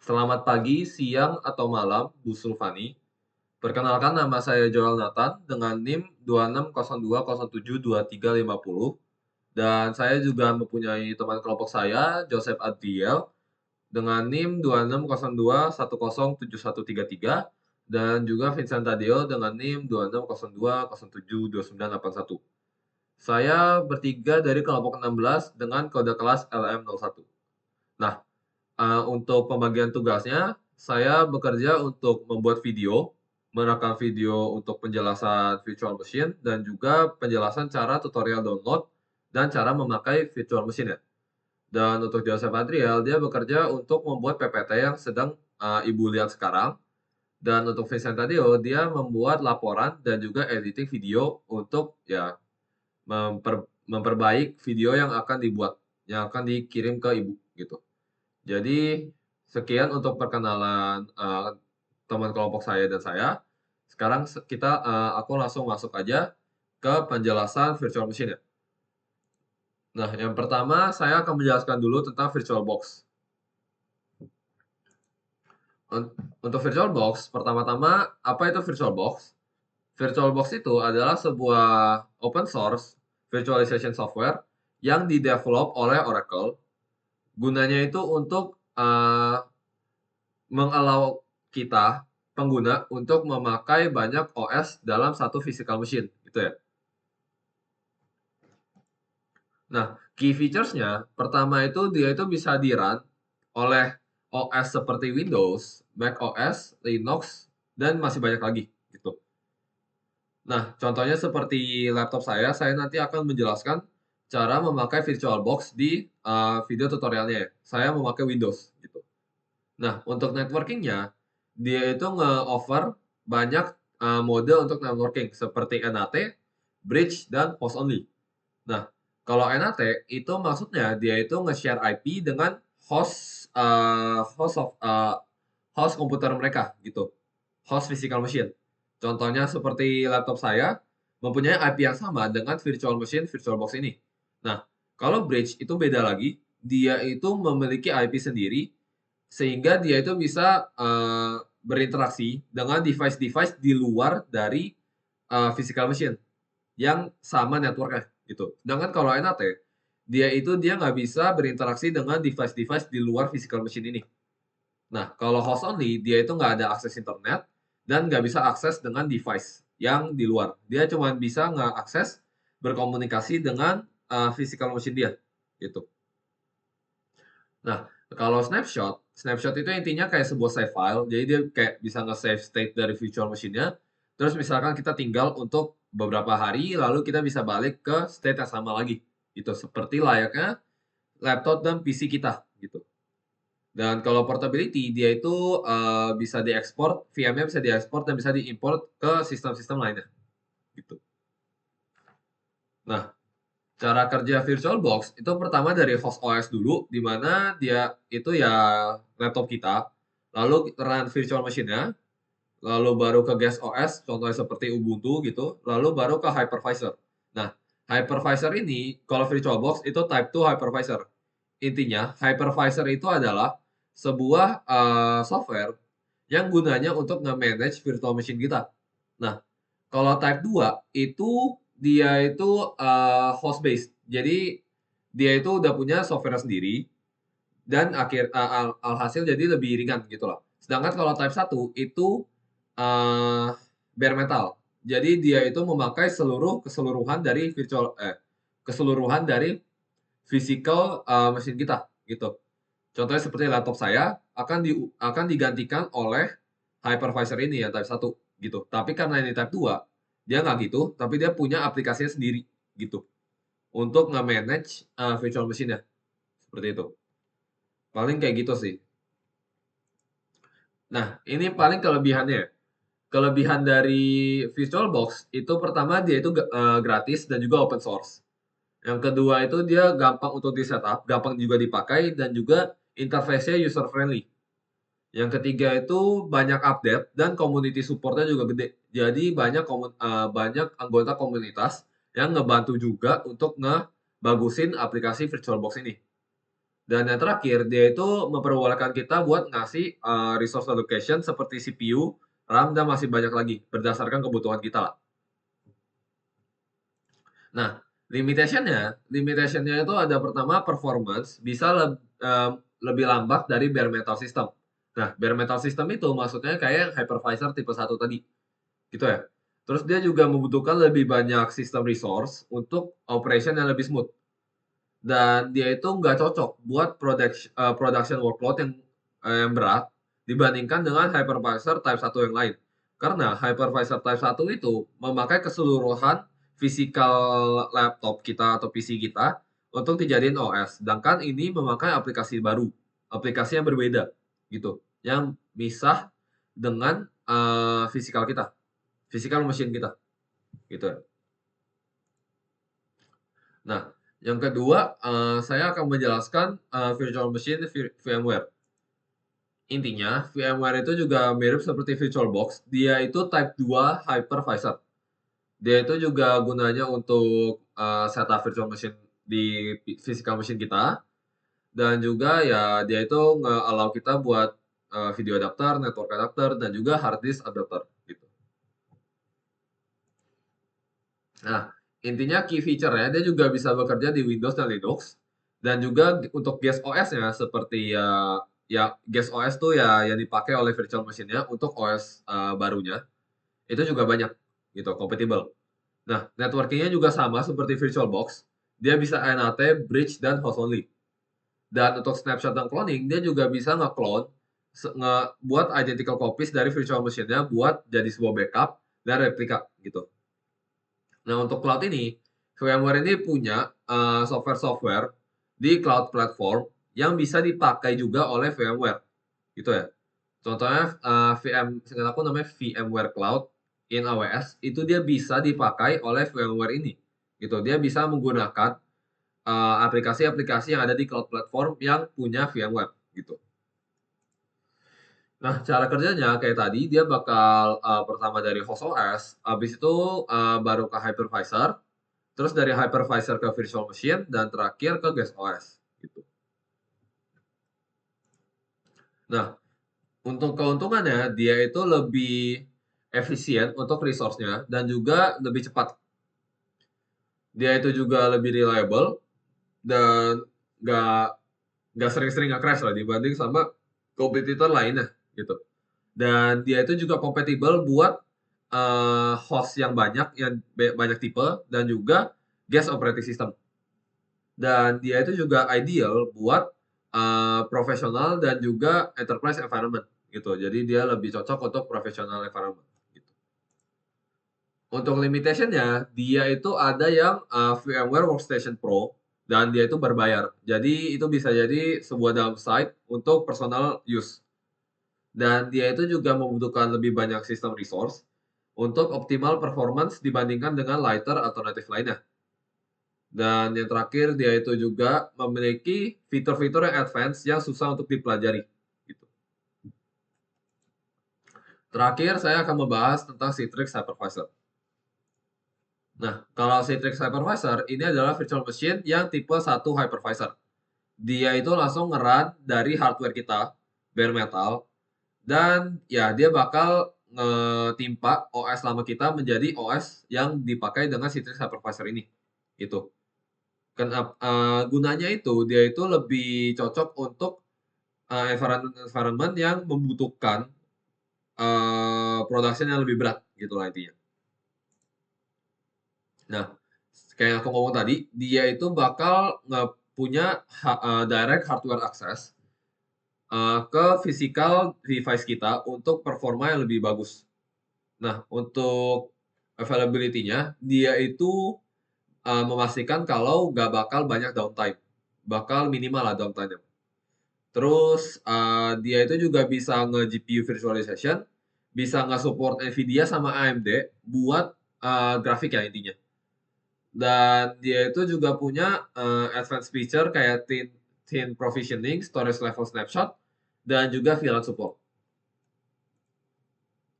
Selamat pagi, siang, atau malam, Bu Sulfani. Perkenalkan nama saya Joel Nathan dengan NIM 2602072350 dan saya juga mempunyai teman kelompok saya, Joseph Adriel, dengan NIM 2602107133 dan juga Vincent Tadeo dengan NIM 2602072981. Saya bertiga dari kelompok 16 dengan kode kelas LM01. Nah, untuk pembagian tugasnya, saya bekerja untuk membuat video, merekam video untuk penjelasan virtual machine, dan juga penjelasan cara tutorial download dan cara memakai virtual machine ya. Dan untuk Joseph Adriel, dia bekerja untuk membuat PPT yang sedang Ibu lihat sekarang. Dan untuk Vincent Tadeo, dia membuat laporan dan juga editing video untuk ya memperbaik video yang akan dibuat, yang akan dikirim ke Ibu gitu. Jadi, sekian untuk perkenalan, teman kelompok saya dan saya. Sekarang aku langsung masuk aja ke penjelasan virtual machine ya. Nah, yang pertama saya akan menjelaskan dulu tentang VirtualBox. Untuk VirtualBox, pertama-tama apa itu VirtualBox? VirtualBox itu adalah sebuah open source virtualization software yang di-develop oleh Oracle. Gunanya itu untuk, meng-allow kita, pengguna, untuk memakai banyak OS dalam satu physical machine, gitu ya. Nah, key features-nya, pertama itu dia itu bisa di-run oleh OS seperti Windows, macOS, Linux, dan masih banyak lagi, gitu. Nah, contohnya seperti laptop saya nanti akan menjelaskan cara memakai VirtualBox di video tutorialnya ya. Saya memakai Windows, gitu. Nah, untuk networking-nya, dia itu nge-offer banyak, mode untuk networking seperti NAT, bridge, dan host only. Nah, kalau NAT itu maksudnya dia itu nge-share IP dengan host, host komputer mereka gitu, host physical machine. Contohnya seperti laptop saya mempunyai IP yang sama dengan virtual machine VirtualBox ini. Nah, kalau bridge itu beda lagi, dia itu memiliki IP sendiri sehingga dia itu bisa, berinteraksi dengan device-device di luar dari, physical machine yang sama network-nya gitu. Sedangkan kalau NAT, dia nggak bisa berinteraksi dengan device-device di luar physical machine ini. Nah, kalau host only, dia itu nggak ada akses internet dan nggak bisa akses dengan device yang di luar. Dia cuma bisa ngeakses berkomunikasi dengan, physical machine dia, gitu. Nah, kalau snapshot itu intinya kayak sebuah save file. Jadi dia kayak bisa nge-save state dari virtual machine-nya. Terus misalkan kita tinggal untuk beberapa hari, lalu kita bisa balik ke state yang sama lagi. Gitu, seperti layaknya laptop dan PC kita, gitu. Dan kalau portability, dia itu bisa diekspor, VM-nya bisa diekspor dan bisa diimport ke sistem-sistem lainnya, gitu. Nah, cara kerja VirtualBox itu pertama dari host OS dulu, di mana dia itu ya laptop kita, lalu run virtual machine-nya, lalu baru ke guest OS, contohnya seperti Ubuntu gitu, lalu baru ke hypervisor. Nah, hypervisor ini kalau VirtualBox itu type 2 hypervisor. Intinya, hypervisor itu adalah sebuah software yang gunanya untuk nge-manage virtual machine kita. Nah, kalau type 2 itu dia itu, host based. Jadi dia itu udah punya software sendiri dan alhasil jadi lebih ringan gitulah. Sedangkan kalau type 1 itu, bare metal. Jadi dia itu memakai keseluruhan dari physical, mesin kita gitu. Contohnya seperti laptop saya akan digantikan oleh hypervisor ini ya type 1 gitu. Tapi karena ini type 2, dia nggak gitu, tapi dia punya aplikasinya sendiri gitu untuk nge-manage, virtual machine-nya, seperti itu. Paling kayak gitu sih. Nah, ini paling kelebihannya. Kelebihan dari VirtualBox itu pertama dia itu gratis dan juga open source. Yang kedua itu dia gampang untuk di-setup, gampang juga dipakai dan juga interface-nya user friendly. Yang ketiga itu banyak update dan community support-nya juga gede. Jadi banyak anggota komunitas yang ngebantu juga untuk ngebagusin aplikasi VirtualBox ini. Dan yang terakhir, dia itu memperbolehkan kita buat ngasih, resource allocation seperti CPU, RAM, dan masih banyak lagi, berdasarkan kebutuhan kita lah. Nah, limitationnya itu ada pertama performance bisa lebih lambat dari bare metal system. Nah, bare metal system itu maksudnya kayak hypervisor tipe 1 tadi, gitu ya. Terus dia juga membutuhkan lebih banyak system resource untuk operation yang lebih smooth. Dan dia itu nggak cocok buat production workload yang berat dibandingkan dengan hypervisor type 1 yang lain. Karena hypervisor type 1 itu memakai keseluruhan physical laptop kita atau PC kita untuk dijadiin OS. Sedangkan ini memakai aplikasi baru, aplikasi yang berbeda gitu, yang misah dengan physical kita, physical machine kita, gitu ya. Nah, yang kedua, saya akan menjelaskan, virtual machine VMware. Intinya, VMware itu juga mirip seperti VirtualBox, dia itu type 2 hypervisor. Dia itu juga gunanya untuk, setup virtual machine di physical machine kita, dan juga ya dia itu nge-allow kita buat, video adapter, network adapter, dan juga hard disk adapter, gitu. Nah, intinya key feature-nya dia juga bisa bekerja di Windows dan Linux, dan juga untuk guest OS-nya seperti ya guest OS tuh ya yang dipakai oleh virtual machine-nya untuk OS, barunya, itu juga banyak gitu, kompatibel. Nah, networking-nya juga sama seperti VirtualBox, dia bisa NAT, bridge, dan host only. Dan untuk snapshot dan cloning, dia juga bisa nge-clone, buat identical copies dari virtual machine-nya buat jadi sebuah backup dan replika gitu. Nah, untuk cloud ini, VMware ini punya software-software di cloud platform yang bisa dipakai juga oleh VMware, gitu ya. Contohnya seingat aku namanya VMware Cloud in AWS, itu dia bisa dipakai oleh VMware ini, gitu. Dia bisa menggunakan aplikasi-aplikasi yang ada di cloud platform yang punya VMware, gitu. Nah, cara kerjanya kayak tadi, dia bakal pertama dari host OS, habis itu baru ke hypervisor, terus dari hypervisor ke virtual machine, dan terakhir ke guest OS, gitu. Nah, untuk keuntungannya, dia itu lebih efisien untuk resource-nya dan juga lebih cepat. Dia itu juga lebih reliable dan nggak nggak sering-sering nge-crash lah dibanding sama kompetitor lainnya, gitu. Dan dia itu juga kompatibel buat host yang banyak, yang banyak tipe, dan juga guest operating system. Dan dia itu juga ideal buat profesional dan juga enterprise environment gitu. Jadi dia lebih cocok untuk professional environment gitu. Untuk limitation-nya, dia itu ada yang VMware Workstation Pro dan dia itu berbayar. Jadi itu bisa jadi sebuah downside untuk personal use. Dan dia itu juga membutuhkan lebih banyak sistem resource untuk optimal performance dibandingkan dengan lighter alternatif lainnya. Dan yang terakhir, dia itu juga memiliki fitur-fitur yang advance yang susah untuk dipelajari, gitu. Terakhir, saya akan membahas tentang Citrix Hypervisor. Nah, kalau Citrix Hypervisor, ini adalah virtual machine yang tipe 1 hypervisor. Dia itu langsung nge-run dari hardware kita, bare metal, dan ya dia bakal ngetimpa OS lama kita menjadi OS yang dipakai dengan Citrix Hypervisor ini, gitu. Gunanya itu, dia itu lebih cocok untuk, environment yang membutuhkan, production yang lebih berat gitulah intinya. Nah, kayak yang aku ngomong tadi, dia itu bakal punya direct hardware access, ke physical device kita untuk performa yang lebih bagus. Nah, untuk availability-nya, dia itu, memastikan kalau nggak bakal banyak downtime, bakal minimal lah downtime-nya. Terus, dia itu juga bisa nge-GPU virtualization, bisa nge-support NVIDIA sama AMD buat, grafik ya intinya. Dan dia itu juga punya, advance feature kayak thin thin provisioning, storage level snapshot, dan juga VLAN support.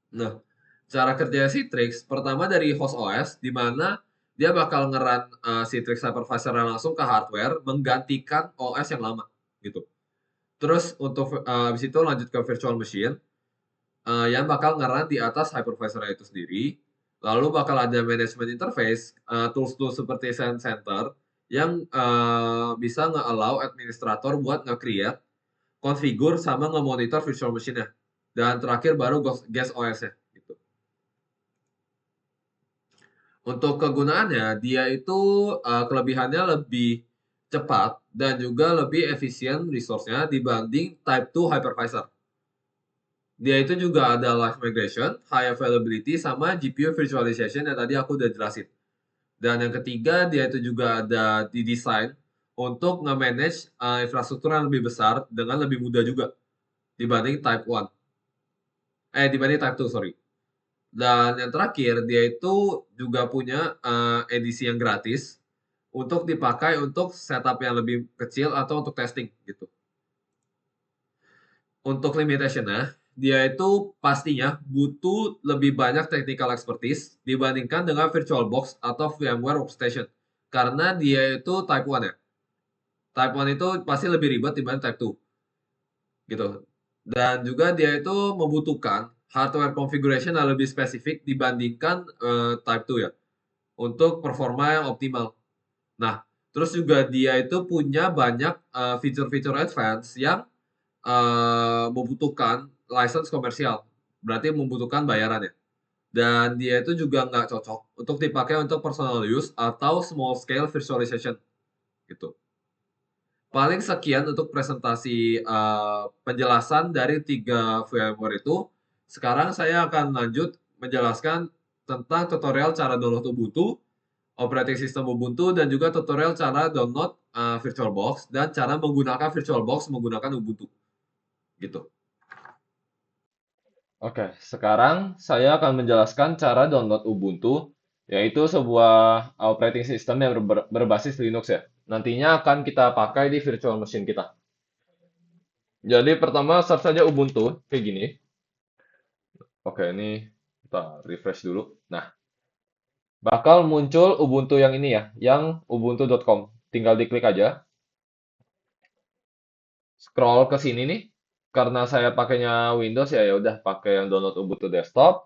Nah, cara kerja Citrix pertama dari host OS, di mana dia bakal nge-run, Citrix Hypervisor langsung ke hardware, menggantikan OS yang lama. gitu. Terus untuk habis itu lanjut ke virtual machine, yang bakal nge-run di atas hypervisor itu sendiri. Lalu bakal ada management interface, tools-tools seperti Send Center yang bisa nge-allow administrator buat nge-create, configure, sama nge-monitor virtual machine-nya. Dan terakhir baru guest OS-nya gitu. Untuk kegunaannya, dia itu kelebihannya lebih cepat dan juga lebih efisien resource-nya dibanding Type 2 hypervisor. Dia itu juga ada live migration, high availability, sama GPU virtualization yang tadi aku udah jelasin. Dan yang ketiga, dia itu juga ada didesain untuk nge-manage infrastruktur yang lebih besar dengan lebih mudah juga dibanding Type 1. Dibanding Type 2, sorry. Dan yang terakhir, dia itu juga punya edisi yang gratis untuk dipakai untuk setup yang lebih kecil atau untuk testing gitu. Untuk limitation-nya, dia itu pastinya butuh lebih banyak technical expertise dibandingkan dengan VirtualBox atau VMware Workstation. Karena dia itu Type 1 ya. Type 1 itu pasti lebih ribet dibanding Type 2. Gitu. Dan juga dia itu membutuhkan hardware configuration yang lebih spesifik dibandingkan Type 2 ya. Untuk performa yang optimal. Nah, terus juga dia itu punya banyak fitur-fitur advance yang membutuhkan license komersial, berarti membutuhkan bayaran ya. Dan dia itu juga nggak cocok untuk dipakai untuk personal use atau small scale virtualization gitu. Paling sekian untuk presentasi penjelasan dari 3 VMware itu. Sekarang saya akan lanjut menjelaskan tentang tutorial cara download Ubuntu, operating system Ubuntu, dan juga tutorial cara download VirtualBox dan cara menggunakan VirtualBox menggunakan Ubuntu gitu. Oke, sekarang saya akan menjelaskan cara download Ubuntu, yaitu sebuah operating system yang berbasis Linux ya. Nantinya akan kita pakai di virtual machine kita. Jadi pertama search saja Ubuntu, kayak gini. Oke, ini kita refresh dulu. Nah, bakal muncul Ubuntu yang ini ya, yang ubuntu.com. Tinggal diklik aja. Scroll ke sini nih. Karena saya pakainya Windows ya, ya udah pakai yang download Ubuntu desktop.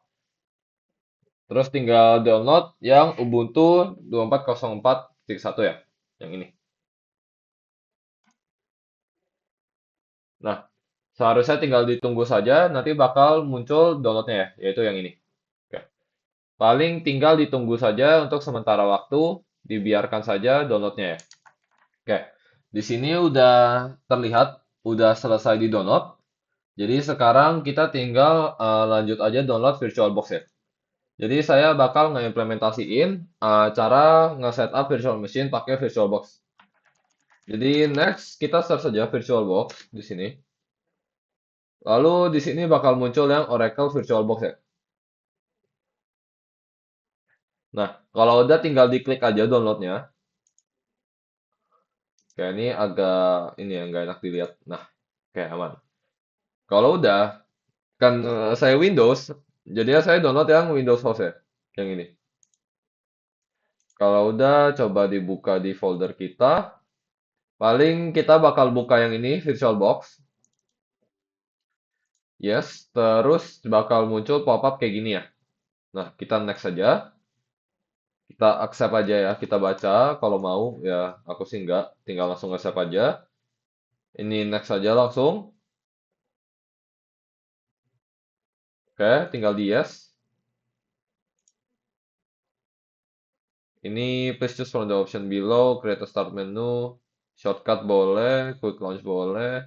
Terus tinggal download yang Ubuntu 2404.1 ya, yang ini. Nah, seharusnya tinggal ditunggu saja, nanti bakal muncul downloadnya ya, yaitu yang ini. Oke. Paling tinggal ditunggu saja untuk sementara waktu, dibiarkan saja downloadnya ya. Oke, di sini udah terlihat, udah selesai di download. Jadi sekarang kita tinggal lanjut aja download VirtualBox ya. Jadi saya bakal ngeimplementasiin cara nge-setup virtual machine pakai VirtualBox. Jadi next kita search saja VirtualBox di sini. Lalu di sini bakal muncul yang Oracle VirtualBox ya. Nah, kalau udah tinggal diklik aja downloadnya. Kayak ini agak ini ya nggak enak dilihat. Nah, kayak aman. Kalau udah kan saya Windows, jadi ya saya download yang Windows Host ya, yang ini. Kalau udah coba dibuka di folder kita. Paling kita bakal buka yang ini VirtualBox. Yes, terus bakal muncul pop-up kayak gini ya. Nah, kita next saja. Kita accept aja ya, kita baca kalau mau ya. Aku sih enggak, tinggal langsung accept aja. Ini next saja langsung. Oke, tinggal di yes. Ini please choose from the option below, create a start menu, shortcut boleh, quick launch boleh.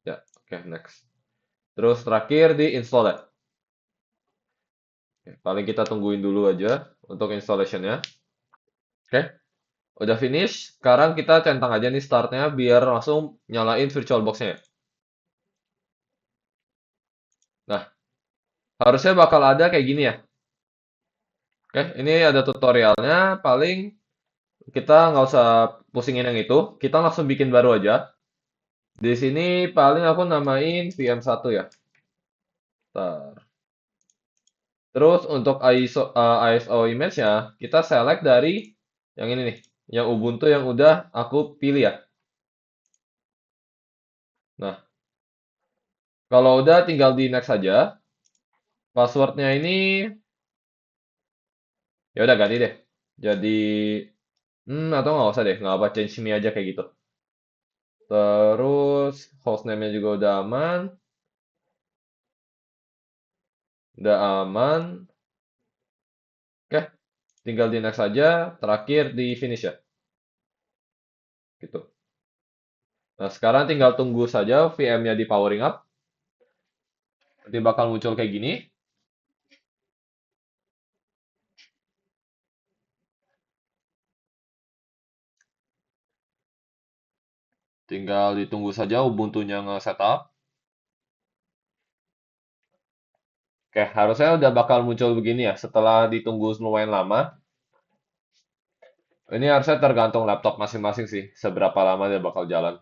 Ya, oke, next. Terus terakhir di install ya. Oke, paling kita tungguin dulu aja untuk installationnya. Oke, udah finish. Sekarang kita centang aja nih startnya biar langsung nyalain VirtualBox-nya ya. Nah, harusnya bakal ada kayak gini ya. Oke, ini ada tutorialnya. Paling kita nggak usah pusingin yang itu. Kita langsung bikin baru aja. Di sini paling aku namain VM1 ya. Bentar. Terus untuk ISO image-nya, kita select dari yang ini nih. Yang Ubuntu yang udah aku pilih ya. Kalau udah tinggal di next saja. Passwordnya ini ya udah ganti deh. Jadi atau nggak usah deh, nggak apa change me aja kayak gitu. Terus hostname-nya juga udah aman. Oke, tinggal di next saja. Terakhir di finish ya, gitu. Nah sekarang tinggal tunggu saja VM-nya di powering up. Nanti bakal muncul kayak gini. Tinggal ditunggu saja Ubuntu-nya nge-setup. Oke, harusnya udah bakal muncul begini ya setelah ditunggu lumayan lama. Ini harusnya tergantung laptop masing-masing sih, seberapa lama dia bakal jalan.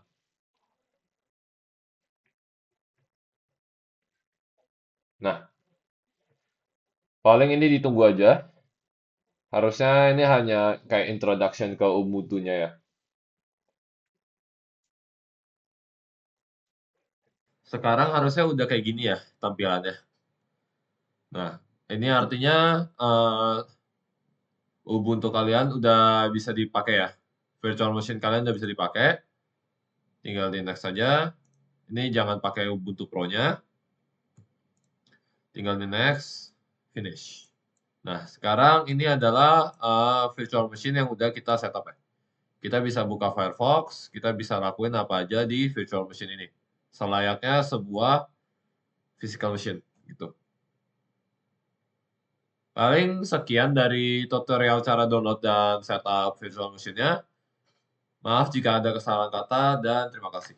Nah, paling ini ditunggu aja. Harusnya ini hanya kayak introduction ke Ubuntu-nya ya. Sekarang harusnya udah kayak gini ya tampilannya. Nah, ini artinya Ubuntu kalian udah bisa dipakai ya. Virtual machine kalian udah bisa dipakai. Tinggal di next saja. Ini jangan pakai Ubuntu Pro-nya. Tinggal di next, finish. Nah, sekarang ini adalah virtual machine yang udah kita setup ya. Kita bisa buka Firefox, kita bisa lakuin apa aja di virtual machine ini. Selayaknya sebuah physical machine gitu. Paling sekian dari tutorial cara download dan setup virtual machine-nya. Maaf jika ada kesalahan kata dan terima kasih.